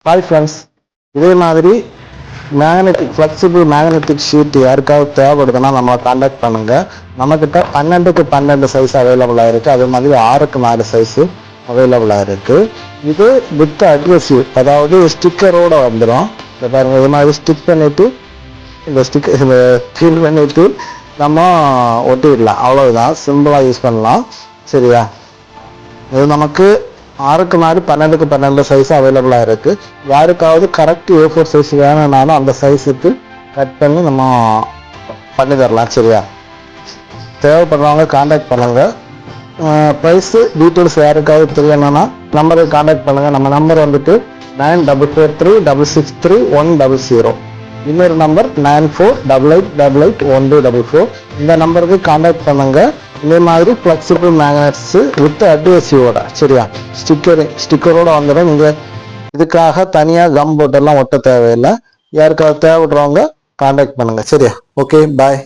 Hi friends, இதே மாதிரி flexible magnetic sheet யாருக்காவது தேவைப்படுதுன்னா நம்ம கான்டாக்ட் பண்ணுங்கள். நம்மக்கிட்ட 12க்கு 12 சைஸ் அவைலபிளாக இருக்குது. அதே மாதிரி 6க்கு 6 சைஸு அவைலபிளாக இருக்குது. இது வித் அட்ஹெசிவ், அதாவது ஸ்டிக்கரோடு வந்துடும். இந்த பாருங்கள், இது மாதிரி ஸ்டிக் பண்ணிவிட்டு இந்த ஃபீல் பண்ணிவிட்டு நம்ம ஒட்டிடலாம். அவ்வளோதான், சிம்பிளாக யூஸ் பண்ணலாம். சரியா? இது நமக்கு 6க்கு 6 12க்கு 12 சைஸ் அவைலபிளாக இருக்குது. யாருக்காவது கரெக்ட் A4 சைஸ் வேணும்னாலும் அந்த சைஸுக்கு கட் பண்ணி நம்ம பண்ணி தரலாம். சரியா? தேவைப்படுறவங்க கான்டாக்ட் பண்ணுங்கள். ப்ரைஸு டீட்டெயில்ஸ் யாருக்காவது தெரியணும்னா நம்பருக்கு கான்டாக்ட் பண்ணுங்கள். நம்ம நம்பர் வந்துட்டு 9443663100. இன்னொரு நம்பர் 9488881244. இந்த நம்பருக்கு கான்டாக்ட் பண்ணுங்கள். இதே மாதிரி ஃப்ளெக்சிபிள் மேக்னெட்ஸு வித் அட்ஹெசிவோட. சரியா? ஸ்டிக்கரோட வந்துடும். நீங்கள் இதுக்காக தனியாக கம் போட்டெல்லாம் ஒட்ட தேவையில்லை. யாருக்காவது தேவைப்படுறவங்க கான்டாக்ட் பண்ணுங்கள். சரியா? ஓகே, பாய்.